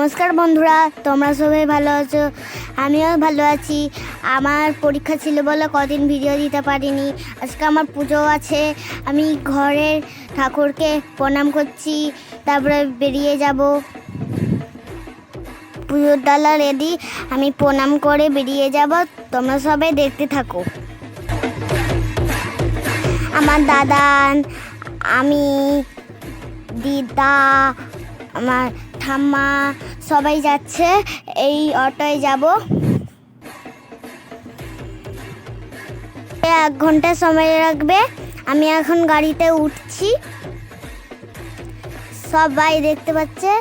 নমস্কার বন্ধুরা, তোমরা সবাই ভালো আছো? আমিও ভালো আছি। আমার পরীক্ষা ছিল বলে কদিন ভিডিও দিতে পারিনি। আজকে আমার পুজো আছে, আমি ঘরের ঠাকুরকে প্রণাম করছি, তারপরে বেরিয়ে যাব। পুজোর ডালা রেডি, আমি প্রণাম করে বেরিয়ে যাব। তোমরা সবাই দেখতে থাকো। আমার দাদান, আমি, দিদা, আমার ঠাম্মা সবাই যাচ্ছে। এই অটোয় যাব। 1 ঘন্টা সময় লাগবে। আমি এখন গাড়িতে উঠছি, সবাই দেখতে পাচ্ছে।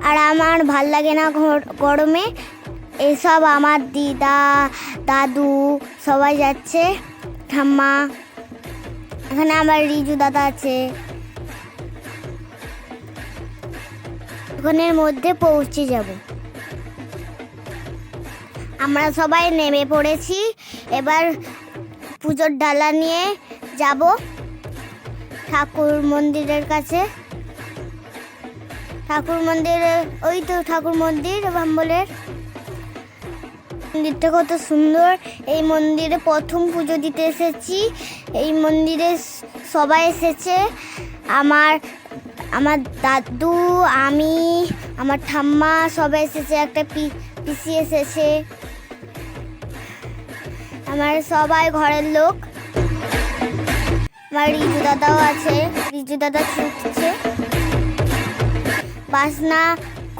আর আমার ভাল লাগে না গরমে। এসব আমার দিদা, দাদু সবাই যাচ্ছে, ঠাম্মা। এখানে আমার রিজু দাদা আছে। ওখানের মধ্যে পৌঁছে যাব। আমরা সবাই নেমে পড়েছি। এবার পুজোর ডালা নিয়ে যাব ঠাকুর মন্দিরের কাছে। ঠাকুর মন্দিরে, ওই তো ঠাকুর মন্দির বাম্বলের মন্দিরটা কত সুন্দর। এই মন্দিরে প্রথম পুজো দিতে এসেছি। এই মন্দিরে সবাই এসেছে। আমার দাদু, আমি, আমার ঠাম্মা সবাই এসেছে। একটা পিসি এসেছে। আমার সবাই ঘরের লোক। আমার রিজু দাদাও আছে। রিজু দাদা ছুটছে, বাসনা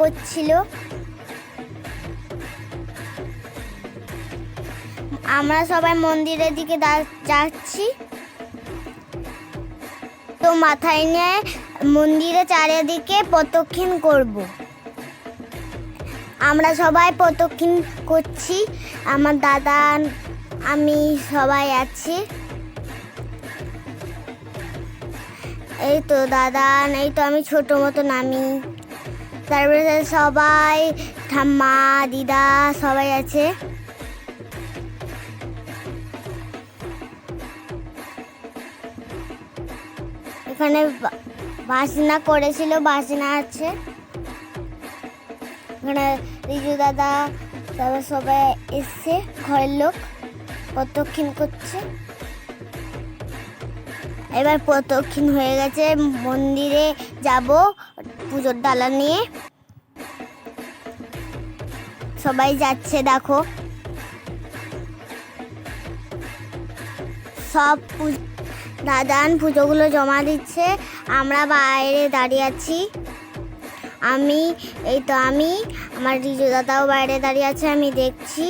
করছিল। আমরা সবাই মন্দিরের দিকে যাচ্ছি। তো মাথায় নিয়ে মন্দিরে চারিদিকে প্রদক্ষিণ করব। আমরা সবাই প্রদক্ষিণ করছি। আমার দাদা, আমি সবাই আছি। এই তো দাদা, এই তো আমি ছোট মতন আমি। তারপরে সবাই, ঠাম্মা, দিদা সবাই আছে। এখানে বাসনা করেছিল, বাসনা আছে। এখানে রিজু দাদা তারপর সবাই এসছে, ঘরের লোক প্রদক্ষিণ করছে। এবার প্রদক্ষিণ হয়ে গেছে, মন্দিরে যাব পুজোর ডালা নিয়ে। সবাই যাচ্ছে, দেখো সব দাদান পুজোগুলো জমা দিচ্ছে। আমরা বাইরে দাঁড়িয়ে আছি। এই তো আমি, আমার রিজু দাদাও বাইরে দাঁড়িয়ে আছে, আমি দেখছি।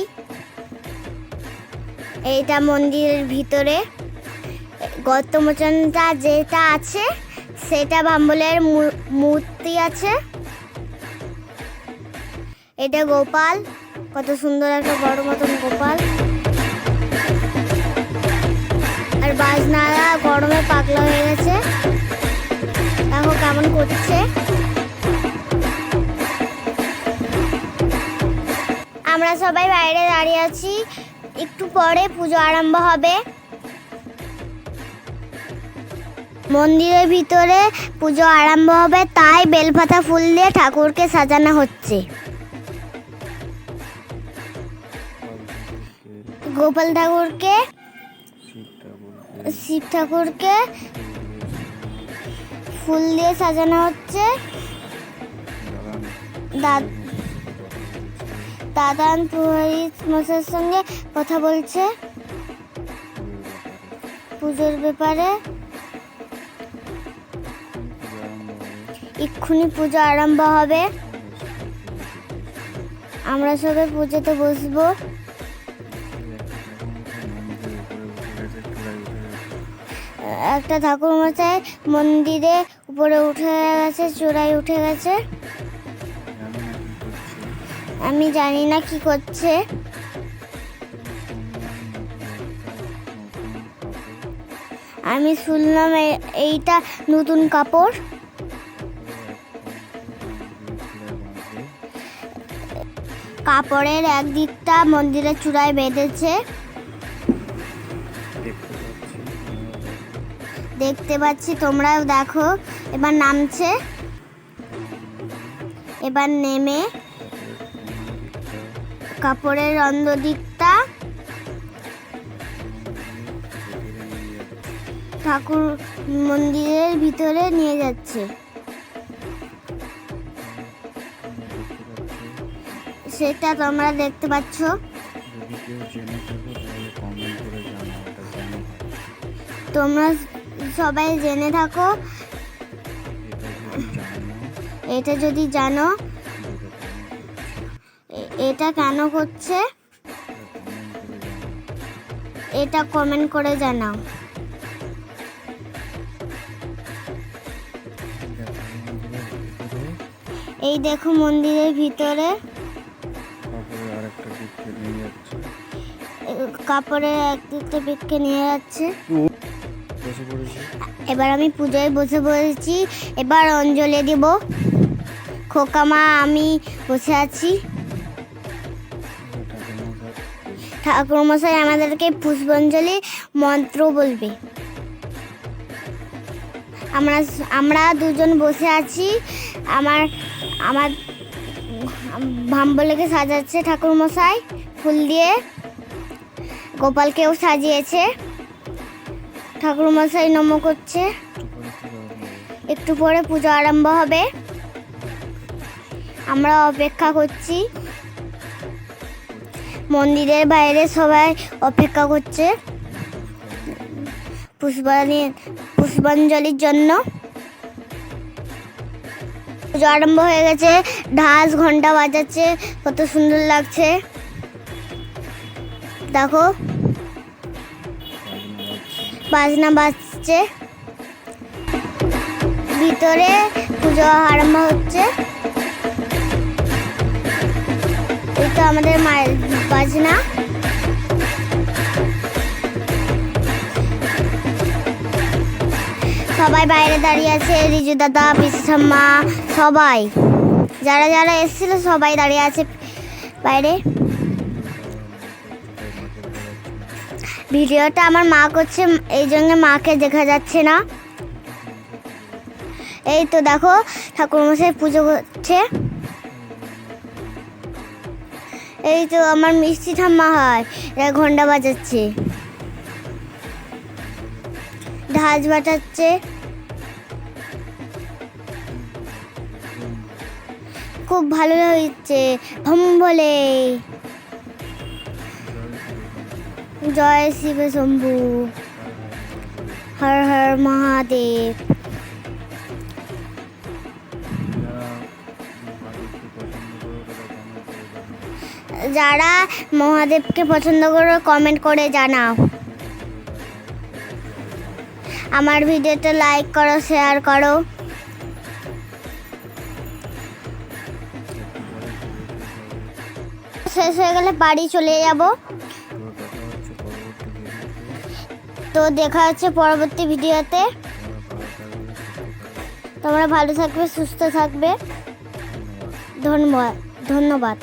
এইটা মন্দিরের ভিতরে গর্তমোচনটা যেটা আছে সেটা বাম্বলের মূর্তি আছে। এটা গোপাল, কত সুন্দর একটা বড় মতন গোপাল। আর বাজনারা গরমে পাগলা হয়ে গেছে, দেখো কেমন করছে। আমরা সবাই বাইরে দাঁড়িয়ে আছি। একটু পরে পুজো আরম্ভ হবে। মন্দিরের ভিতরে পুজো আরম্ভ হবে, তাই বেলপাতা ফুল দিয়ে ঠাকুরকে সাজানো হচ্ছে। গোপাল ঠাকুরকে, শিব ঠাকুরকে ফুল দিয়ে সাজানো হচ্ছে। দাদান পুরোহিত মশাইয়ের সঙ্গে কথা বলছে পুজোর ব্যাপারে। এক্ষুনি পুজো আরম্ভ হবে। আমরা সবাই পুজোতে বসবো। একটা ঠাকুর মশাই মন্দিরে উপরে উঠে গেছে, চূড়ায় উঠে গেছে। আমি জানি না কি করছে। আমি শুনলাম এইটা নতুন কাপড়। কাপড়ের একদিকটা মন্দিরের চূড়ায় বেঁধেছে, দেখতে পাচ্ছি, তোমরাও দেখো। এবার নামছে। এবার নেমে কাপড়ের অন্য দিকটা ঠাকুর মন্দিরের ভিতরে নিয়ে যাচ্ছে। সেটা তোমরা দেখতে পাচ্ছ। তোমরা সবাই জেনে থাকো, এটা যদি জানো এটা কেন করছে, এটা কমেন্ট করে জানাও। এই দেখো মন্দিরের ভিতরে কাপড়ের একটা দিককে নিয়ে যাচ্ছে। এবার আমি পূজায় বসে পড়েছি, এবার অঞ্জলি দিব। খোকা মা আমি বসে আছি। ঠাকুরমশাই আমাদেরকে পুষ্পাঞ্জলি মন্ত্র বলবে। আমরা দুজন বসে আছি। আমার আমার ভাম্বলেকে সাজাচ্ছে ঠাকুরমশাই ফুল দিয়ে। গোপালকেও সাজিয়েছে। ঠাকুরমশাই নম করছে। একটু পরে পুজো আরম্ভ হবে। আমরা অপেক্ষা করছি। মন্দিরের বাইরে সবাই অপেক্ষা করছে পুষ্পাঞ্জলির জন্য। পুজো আরম্ভ হয়ে গেছে। ঢাস ঘন্টা বাজাচ্ছে, কত সুন্দর লাগছে দেখো। বাজনা বাজছে, ভিতরে পুজো আরম্ভ হচ্ছে। এই তো আমাদের মায়ের বাজনা। সবাই বাইরে দাঁড়িয়ে আছে। রিজু দাদা, পিসি ঠাম্মা, সবাই যারা যারা এসেছিল সবাই দাঁড়িয়ে আছে বাইরে। ভিডিওটা আমার মা করছে, এই জন্য মাকে দেখা যাচ্ছে না। এই তো দেখো ঠাকুরমশাই পুজো করছে। এই তো আমার মিষ্টি ঠাম্মা হয়, এরা ঘন্টা বাজাচ্ছে, ঢাস বাজাচ্ছে। খুব ভালো হয়েছে। ভম বলে জয় শিব শম্ভু, হর হর মহাদেব। যারা মহাদেবকে পছন্দ করো কমেন্ট করে জানাও। আমার ভিডিওটা লাইক করো, শেয়ার করো। শেষ হয়ে গেলে বাড়ি চলে যাব। তো দেখা হচ্ছে পরবর্তী ভিডিওতে। তোমরা ভালো থাকবে, সুস্থ থাকবে। ধন্যবাদ।